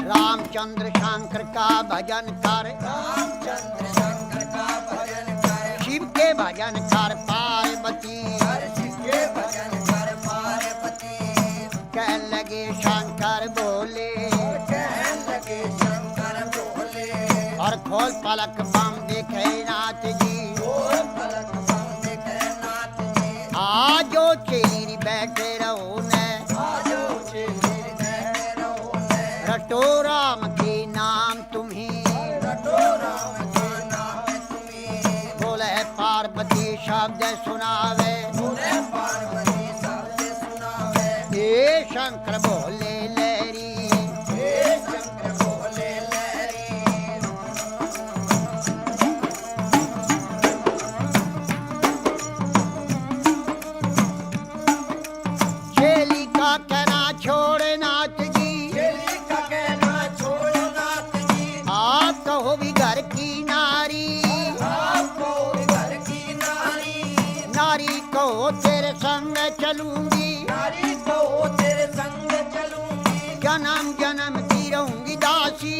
रामचंद्र शंकर का भजन कर, रामचंद्र शंकर का भजन कर, शिव के भजन कर पार्वती। शिव के भजन कर पार्वती। कह लगे शंकर बोले, कहने लगे शंकर बोले, और खोल पलक बम देखे नाथ जी। खोल पलक बम देखे नाथ जी। आजो चेरी बैठे रहो ने, आजो चेलीर बैठे रहो ने, रटो राम के नाम तुम्हें। रटो राम के नाम तुम्हें। बोले पार्वती शब्द सुनावे, बोले पार्वती शब्द सुनावे। हे शंकर बोले लहरी, हे शंकर बोले लहरी। चेली का कहना छोड़ नाथ जी। चेली का कहना छोड़ो नाथ जी। आप कहो भी घर की नारी, आपको घर की नारी, नारी कहो तेरे संग चलूंगी। नारी को तेरे संग चलूंगी। जन्म जन्म की रहूंगी दासी,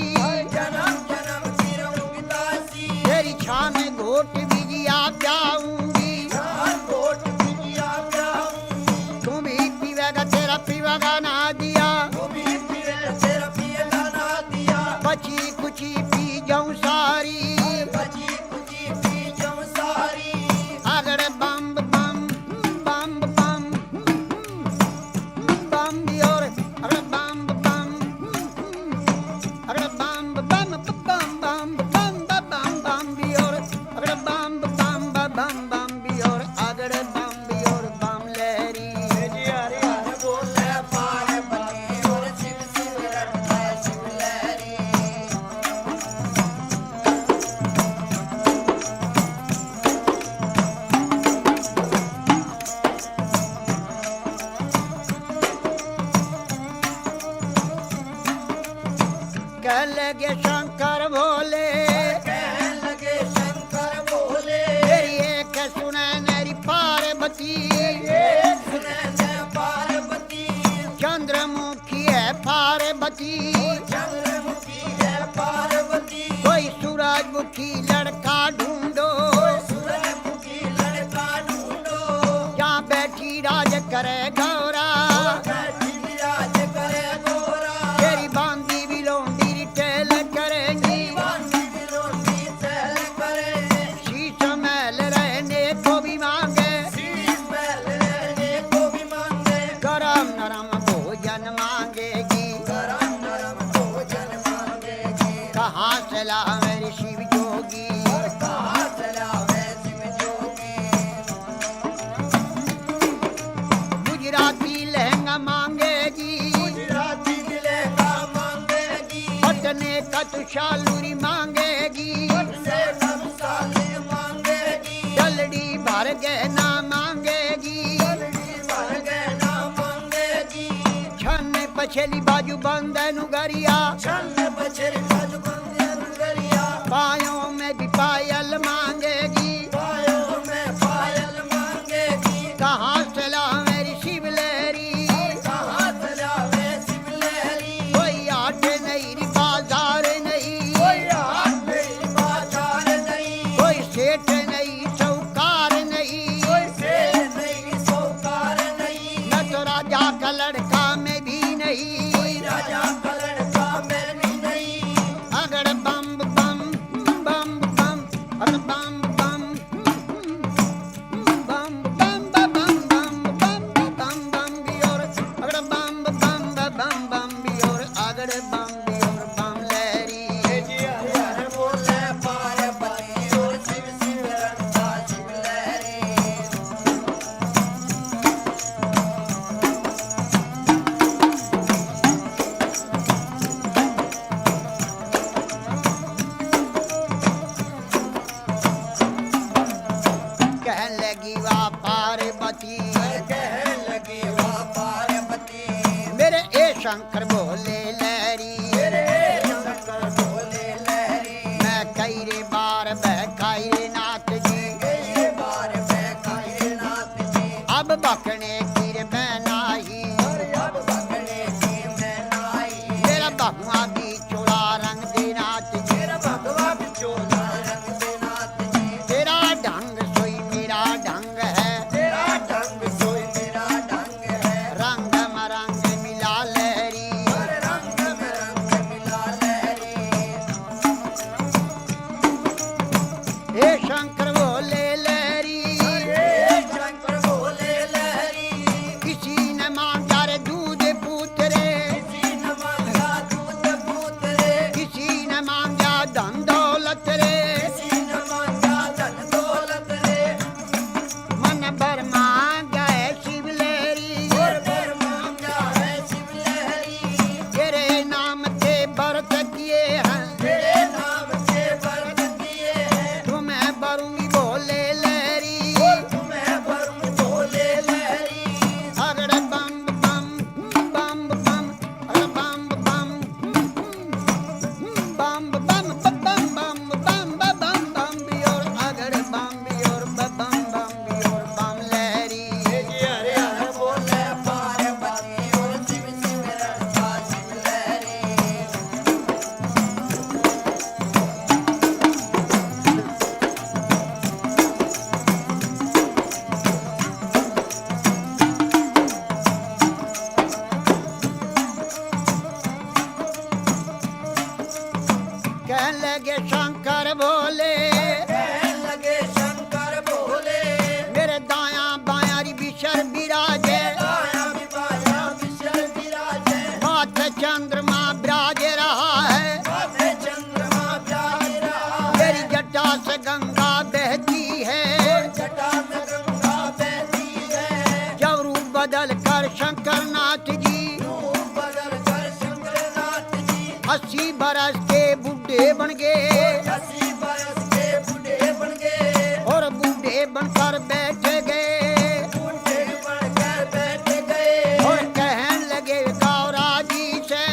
जन्म जन्म की रहूंगी दासी। तेरी छान में घोट बिजिया जाऊंगी। जान कोट बिटिया जाऊंगी। तुम भी पीवेगा तेरा पीवेगा ना दिया, तू भी पीवे तेरा पिएगा ना दिया। बची कुची पी जाऊं सारी। बची कुची पी जाऊं सारी। अगड़ बम बम बम बम बम भी और अगड़ बम बम अगड़ बम बम बम बम बम बम बम भी और अगड़ बम बम बम बम भी और अगड़ बम भी और बम लहरी। हरि हरि बोले पार्वती और शिव शिव रटता शिव लहरी। कह लगे शंकर भोले, कहने लगे शंकर बोले, तेरी एक सुने मेरी पार्वती। एक सुने पार्वती। चंद्रमुखी है पार्वती, चंद्रमुखी है पार्वती। कोई सूरजमुखी लड़का ढूंढो। सूरजमुखी लड़का ढूंढो। यहाँ बैठी राज करे गौरा, बैठी विराज करे गोरा। तेरी बांधी भी लोंडी रिटेल करेंगी। बांधी बिलोंडी चल करे। शीश महल रहने को भी मांगे, शीश महल रहने को भी मांगे। गरम नरम भोजन मांगेगी। गरम नरम भोजन मांगेगी। कहाँ से ला मेरी शिव जोगी, और कहाँ चलावे शिव जोगी। गुजराती लहंगा मांगेगी। गुजराती मिलेगा मांगेगी। पटने का तुषालूरी मांगेगी। से सब साले मांगेगी। जलड़ी भर गहना मांगेगी। जल्दी भर गहना मांगेगी। छन पछली बाजू बंदन गरिया, छन्न बछरी बाजू बंदे नगरिया। पायों में भी पायल मांगेगी। पायों में पायल मांगेगी। कहाँ से ला मेरी शिव लहरी, कहाँ चलावे शिव लहरी। कोई आट नहीं री बाजार नहीं, कोई हाथ नहीं बाजार नहीं। कोई सेठ नहीं चौकार नहीं। कोई सेठ नहीं सौकार नहीं। न तो राजा का लड़का में भी नहीं। कोई राजा का लड़का में भी नहीं। अगड़ बम बम बम बम अगड़ बम बम बम बम बम बम बम बम बम भी और अगड़ बम बम बम बम भी और अगड़ बम भी और बम लहरी। हरि हरि बोले पार्वती और शिव शिव रटता शिव लहरी। कहने लगी वाह पार्वती, कहने लगी वाह पार्वती। मेरे ए शंकर बोले लहरी। मेरे शंकर बोले लहरी। मैं कई रे बार बहकाई रे नाथ जी, कई बार बहकाए नाथ जी। अब बकने की रे बनाई अब बकने की मैं नाई मेरा भगवा भी चोला रंग दे नाच जी मेरा भगवा बिचोला रंग दे नाथ जी तेरा ढंग सोई मेरा ढंग है तेरा ढंग सोई मेरा ढंग है रंग मरंग मिला लहरी हर रंग में रंग मिला लहरी हे शंकर बोले लहरी हे शंकर बोले लहरी किसी ने मांगा रे दूध पूतरे किसी न मांगा दूध पूत रे किसी ने मांगा धन दौलत रे किसी न मांगा धन दौलत रे मन भर मांगा है शिव लहरी और फिर मांगा है शिव लहरी तेरे नाम से व्रत किए हैं तेरे नाम से व्रत किए हैं तुम्हें भरूंगी बोले लहरी तुम्हें वरुण बोले लहरी अगड़ बम बम बम बम अगड़ बम बम बम बम बम बम बम बम बम बियोर अगड़ बम बियोर बम बम बियोर बम लहरी हरे हरे बोले पार्वती और शिव शिव रंगा शिव लहरी कह लगे शंकर बोले कहने लगे शंकर बोले मेरे दाया बाया री बिशर बिराजे आया विवाया विशल विराजे माथे चंद्रमा बिराज रहा है माथे चंद्रमा प्यार रहा मेरी जटा से गंगा बहती है जटा से गंगा बहती है जब रूप बदल कर शंकर नाथ जी रूप बदल कर शंकरनाथ जी 80 बरस के बुढ़े बन गए 80 बरस के बूढ़े बन गए और बूढ़े बनकर बैठ गए बूढ़े बनकर बैठ गए और कहने लगे गौरा जी से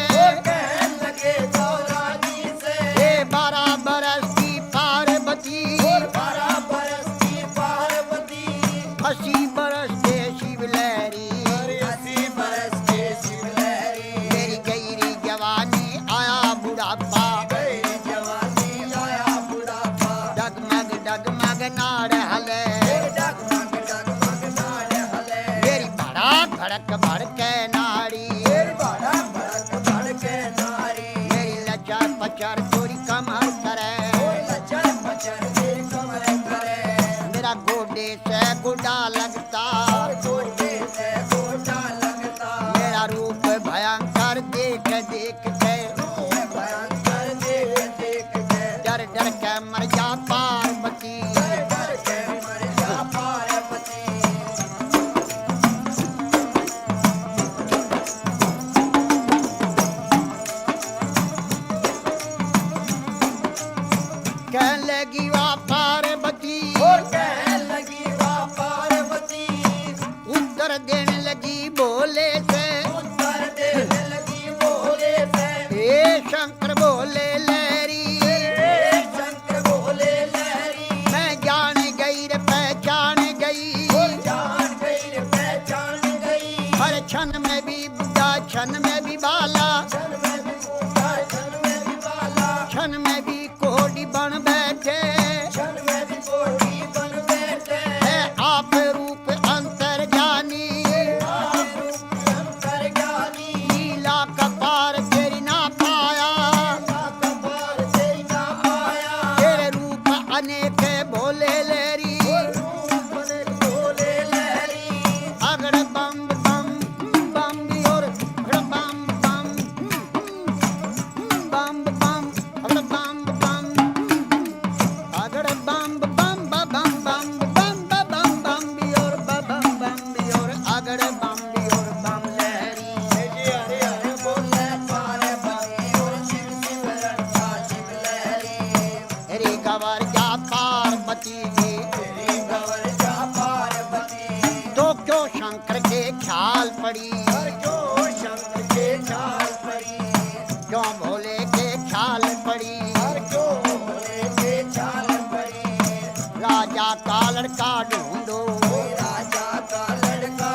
कहने लगे गौरा जी से ये 12 बरस की पार्वती 12 बरस की पार्वती 80 बरस के शिव लहरी 80 बरस के शिव लहरी मेरी गहरी जवानी आया बुढ़ापा गई जवानी आया बुढ़ापा डगमग नाड़ हले डगमग डगमग नाड़ हले मेरी बड़ा भड़क भड़के नाड़ी बड़ा भड़क भड़के नारी मेरी लचर पचर चोरी कमर करे लचर पचर के कमर करे मेरा गोडे से गुडा लगता गोटे से गोटा लगता मेरा रूप भयंकर देख देख के भयंकर देख देख के डर डर के मर जा पार्वती डर के मर जा पार्वती कह लगी वाह पार्वती और कहने लगी वाह पार्वती उत्तर देने लगी बोले से उत्तर देने लगी बोले से हे शंकर बोले लहरी हे शंकर बोले लहरी मैं जान गई रे पहचान गई जान गई रे पहचान गई हर क्षण में भी बुढ़ा क्षण में भी बाला क्षण में भी बूढ़ा क्षण में भी बाला क्षण में भी कोडी बन बैठे क्षण में भी कोटी बन बैठे है आप रूप अंतर जानी आप रूप अंतर ज्ञानी लीला कपार तेरी ना पाया कपार तेरी ना आया तेरे रूप अनेक भोले लहरी बोले लहरी अगड़ बम बम बम भी और अगड़ बम बम बम बम अगड़ बम बम अगड़ बम बम बम बम बम बम बम भी और बम बम भी और अगड़ बम भी और बम लहरी हरे हरे बोले पार्वती और शिव शिव रंगा शिव लहरी रे गवर जा पार्वती जी तेरी गवर जा पार्वती तो क्यों शंकर के ख्याल पड़ी हर जो शंकर के ख्याल पड़ी क्यों भोले के ख्याल पड़ी हर जो भोले के ख्याल पड़ी राजा का लड़का ढूंढो राजा का लड़का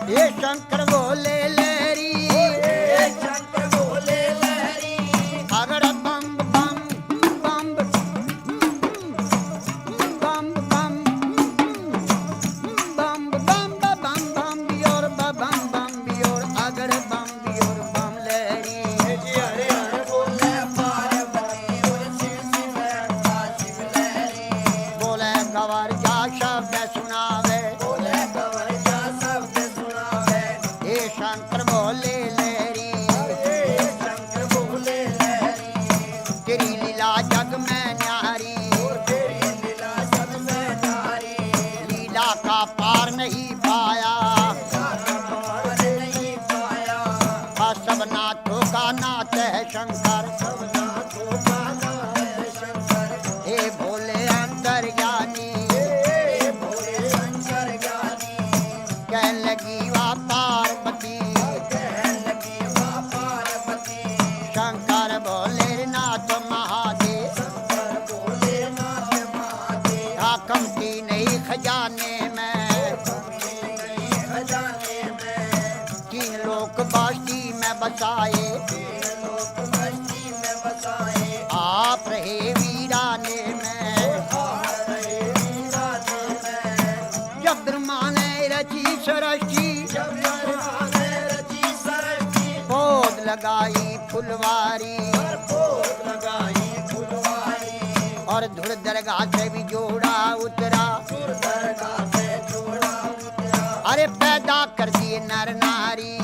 ये शंकर बोले लहरी शंकर बोले लहरी अगड़ बम बम बम बम बम बम बम बम बम बियोर बम बम बियोर अगड़ बम बियोर बम लहरी हरे हरे बोले पार्वती और शिव शिव रखा शिव लहरी बोले गवर जा शब्द सुनावे बोले कवर जा शब्द सुनावे ये शंकर बोले लहरी शंकर बोले लहरी तेरी लीला जग में न्यारी तेरी लीला जग में नारी लीला का पार नहीं पाया पार नहीं पाया सब नाथों का नाथ है शंकर सबना को गाना है शंकर हे भोले अंतर्यामी हे भोले शंकर ज्ञानी कह लगी वा पार्वती कहने लगी माँ पार्वती शंकर भोले नाथ महादेव शंकर बोले नाथ महादेव हाकम की नहीं खजाने में खजाने में तीन लोक बास्ती में बसाए लोक बस्ती में बसाए आप रहे वीराने में रहे वीराने में जब ब्रह्मा ने रची सृष्टि जब ब्रह्माने रची सृष्टि पौध लगाई फुलवारी पर पोत लगाई फुलवारी और धुर दरगाह से भी जोड़ा उतरा सुर दरगाह से जोड़ा उतरा अरे पैदा कर दिए नर नारी